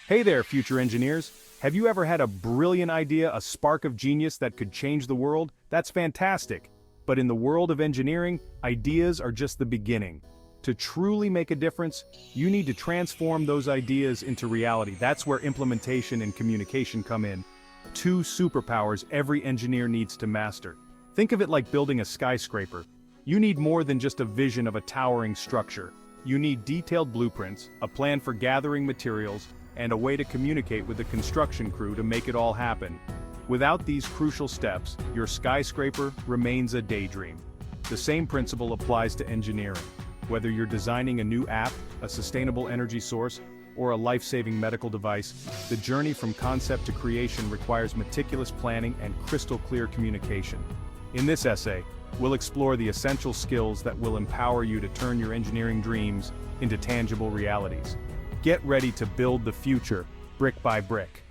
Hey there, future engineers. Have you ever had a brilliant idea, a spark of genius that could change the world? That's fantastic. But in the world of engineering, ideas are just the beginning. To truly make a difference, you need to transform those ideas into reality. That's where implementation and communication come in. Two superpowers every engineer needs to master. Think of it like building a skyscraper. You need more than just a vision of a towering structure. You need detailed blueprints, a plan for gathering materials, and a way to communicate with the construction crew to make it all happen. Without these crucial steps, your skyscraper remains a daydream. The same principle applies to engineering. Whether you're designing a new app, a sustainable energy source, or a life-saving medical device, the journey from concept to creation requires meticulous planning and crystal-clear communication. In this essay, we'll explore the essential skills that will empower you to turn your engineering dreams into tangible realities. Get ready to build the future, brick by brick.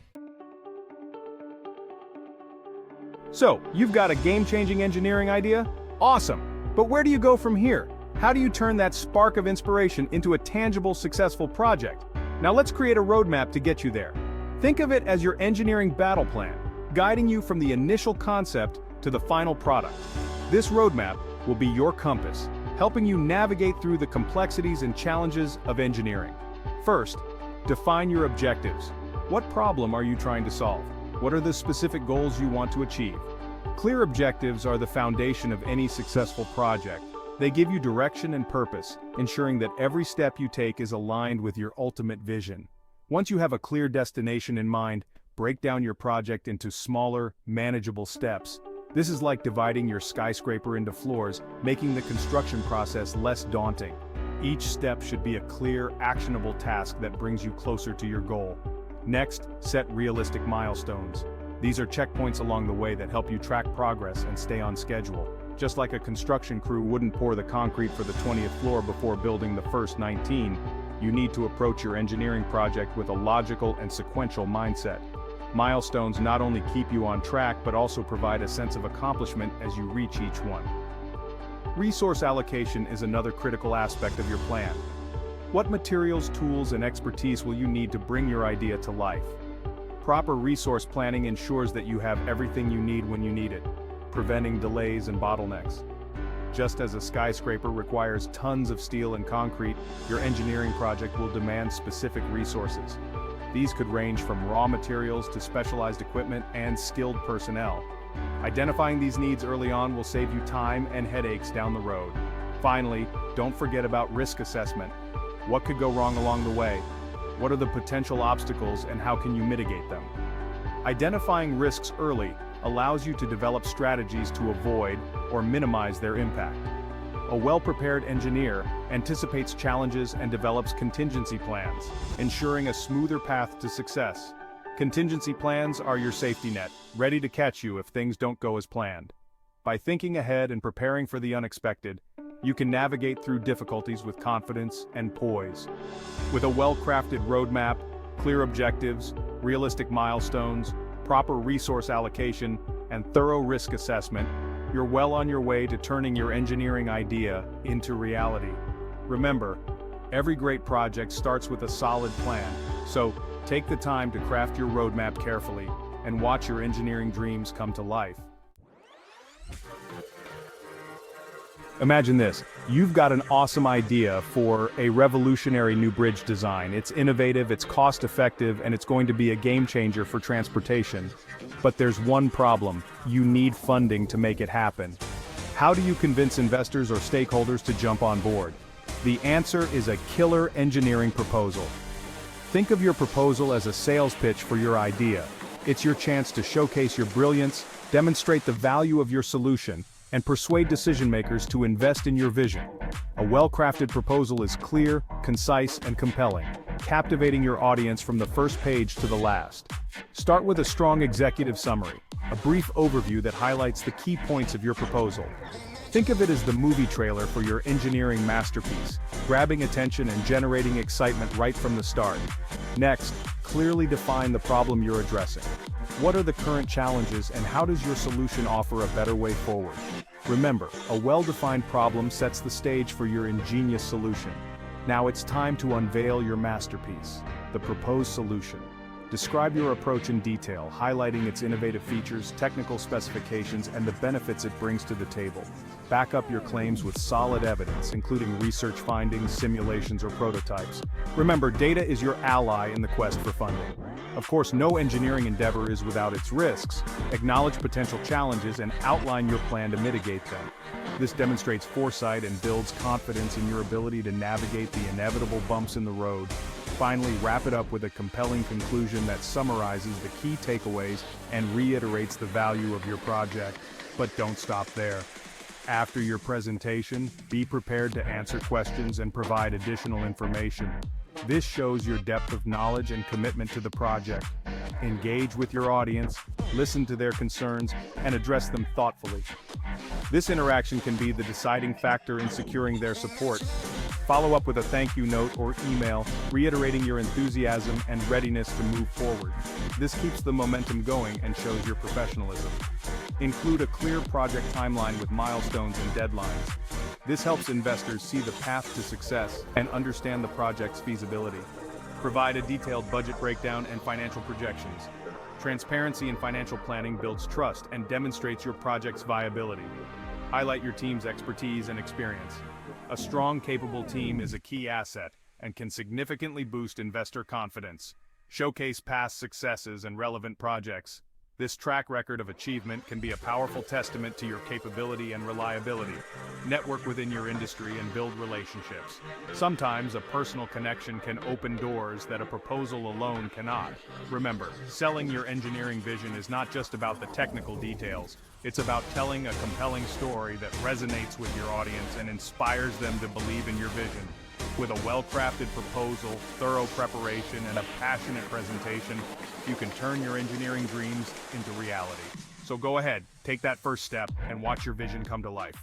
So, you've got a game-changing engineering idea? Awesome! But where do you go from here? How do you turn that spark of inspiration into a tangible, successful project? Now let's create a roadmap to get you there. Think of it as your engineering battle plan, guiding you from the initial concept to the final product. This roadmap will be your compass, helping you navigate through the complexities and challenges of engineering. First, define your objectives. What problem are you trying to solve? What are the specific goals you want to achieve? Clear objectives are the foundation of any successful project. They give you direction and purpose, ensuring that every step you take is aligned with your ultimate vision. Once you have a clear destination in mind, break down your project into smaller, manageable steps. This is like dividing your skyscraper into floors, making the construction process less daunting. Each step should be a clear, actionable task that brings you closer to your goal. Next, set realistic milestones. These are checkpoints along the way that help you track progress and stay on schedule. Just like a construction crew wouldn't pour the concrete for the 20th floor before building the first 19, you need to approach your engineering project with a logical and sequential mindset. Milestones not only keep you on track but also provide a sense of accomplishment as you reach each one. Resource allocation is another critical aspect of your plan. What materials, tools, and expertise will you need to bring your idea to life? Proper resource planning ensures that you have everything you need when you need it, preventing delays and bottlenecks. Just as a skyscraper requires tons of steel and concrete, your engineering project will demand specific resources. These could range from raw materials to specialized equipment and skilled personnel. Identifying these needs early on will save you time and headaches down the road. Finally, don't forget about risk assessment. What could go wrong along the way? What are the potential obstacles and how can you mitigate them? Identifying risks early allows you to develop strategies to avoid or minimize their impact. A well-prepared engineer anticipates challenges and develops contingency plans, ensuring a smoother path to success. Contingency plans are your safety net, ready to catch you if things don't go as planned. By thinking ahead and preparing for the unexpected, you can navigate through difficulties with confidence and poise. With a well-crafted roadmap, clear objectives, realistic milestones, proper resource allocation, and thorough risk assessment, you're well on your way to turning your engineering idea into reality. Remember, every great project starts with a solid plan, so take the time to craft your roadmap carefully and watch your engineering dreams come to life. Imagine this, you've got an awesome idea for a revolutionary new bridge design. It's innovative, it's cost-effective, and it's going to be a game changer for transportation. But there's one problem, you need funding to make it happen. How do you convince investors or stakeholders to jump on board? The answer is a killer engineering proposal. Think of your proposal as a sales pitch for your idea. It's your chance to showcase your brilliance, demonstrate the value of your solution, and persuade decision-makers to invest in your vision. A well-crafted proposal is clear, concise, and compelling, captivating your audience from the first page to the last. Start with a strong executive summary, a brief overview that highlights the key points of your proposal. Think of it as the movie trailer for your engineering masterpiece, grabbing attention and generating excitement right from the start. Next, clearly define the problem you're addressing. What are the current challenges and how does your solution offer a better way forward? Remember, a well-defined problem sets the stage for your ingenious solution. Now it's time to unveil your masterpiece, the proposed solution. Describe your approach in detail, highlighting its innovative features, technical specifications, and the benefits it brings to the table. Back up your claims with solid evidence, including research findings, simulations, or prototypes. Remember, data is your ally in the quest for funding. Of course, no engineering endeavor is without its risks. Acknowledge potential challenges and outline your plan to mitigate them. This demonstrates foresight and builds confidence in your ability to navigate the inevitable bumps in the road. Finally, wrap it up with a compelling conclusion that summarizes the key takeaways and reiterates the value of your project. But don't stop there. After your presentation, be prepared to answer questions and provide additional information. This shows your depth of knowledge and commitment to the project. Engage with your audience, listen to their concerns, and address them thoughtfully. This interaction can be the deciding factor in securing their support. Follow up with a thank you note or email, reiterating your enthusiasm and readiness to move forward. This keeps the momentum going and shows your professionalism. Include a clear project timeline with milestones and deadlines. This helps investors see the path to success and understand the project's feasibility. Provide a detailed budget breakdown and financial projections. Transparency in financial planning builds trust and demonstrates your project's viability. Highlight your team's expertise and experience. A strong, capable team is a key asset and can significantly boost investor confidence. Showcase past successes and relevant projects. This track record of achievement can be a powerful testament to your capability and reliability. Network within your industry and build relationships. Sometimes a personal connection can open doors that a proposal alone cannot. Remember, selling your engineering vision is not just about the technical details. It's about telling a compelling story that resonates with your audience and inspires them to believe in your vision. With a well-crafted proposal, thorough preparation, and a passionate presentation, you can turn your engineering dreams into reality. So go ahead, take that first step, and watch your vision come to life.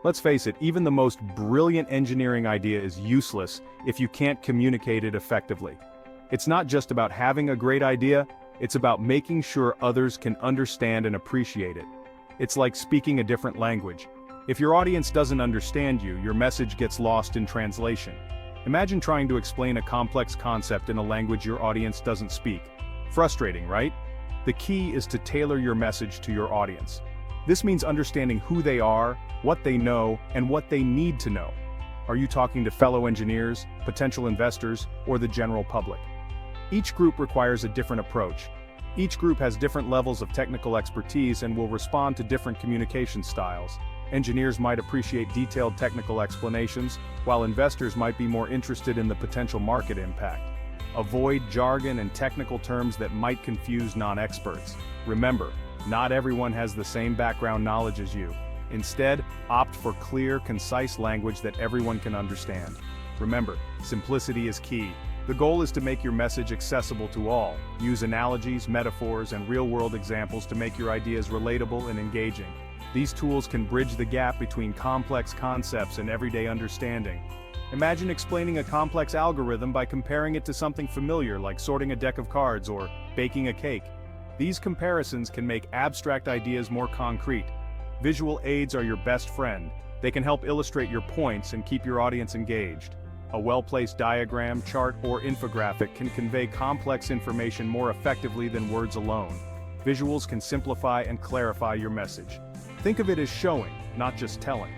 Let's face it, even the most brilliant engineering idea is useless if you can't communicate it effectively. It's not just about having a great idea, it's about making sure others can understand and appreciate it. It's like speaking a different language. If your audience doesn't understand you, your message gets lost in translation. Imagine trying to explain a complex concept in a language your audience doesn't speak. Frustrating, right? The key is to tailor your message to your audience. This means understanding who they are, what they know, and what they need to know. Are you talking to fellow engineers, potential investors, or the general public? Each group requires a different approach. Each group has different levels of technical expertise and will respond to different communication styles. Engineers might appreciate detailed technical explanations, while investors might be more interested in the potential market impact. Avoid jargon and technical terms that might confuse non-experts. Remember, not everyone has the same background knowledge as you. Instead, opt for clear, concise language that everyone can understand. Remember, simplicity is key. The goal is to make your message accessible to all. Use analogies, metaphors, and real-world examples to make your ideas relatable and engaging. These tools can bridge the gap between complex concepts and everyday understanding. Imagine explaining a complex algorithm by comparing it to something familiar like sorting a deck of cards or baking a cake. These comparisons can make abstract ideas more concrete. Visual aids are your best friend. They can help illustrate your points and keep your audience engaged. A well-placed diagram, chart, or infographic can convey complex information more effectively than words alone. Visuals can simplify and clarify your message. Think of it as showing, not just telling.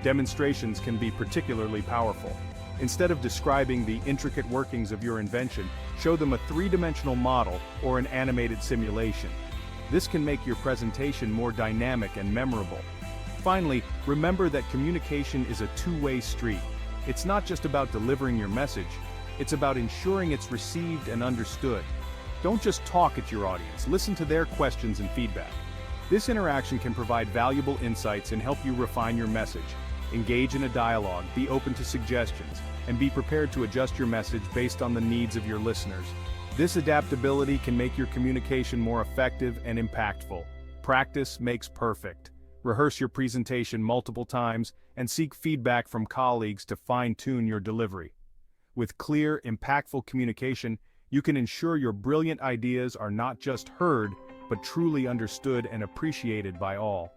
Demonstrations can be particularly powerful. Instead of describing the intricate workings of your invention, show them a three-dimensional model or an animated simulation. This can make your presentation more dynamic and memorable. Finally, remember that communication is a two-way street. It's not just about delivering your message, it's about ensuring it's received and understood. Don't just talk at your audience, listen to their questions and feedback. This interaction can provide valuable insights and help you refine your message. Engage in a dialogue, be open to suggestions, and be prepared to adjust your message based on the needs of your listeners. This adaptability can make your communication more effective and impactful. Practice makes perfect. Rehearse your presentation multiple times and seek feedback from colleagues to fine-tune your delivery. With clear, impactful communication, you can ensure your brilliant ideas are not just heard, but truly understood and appreciated by all.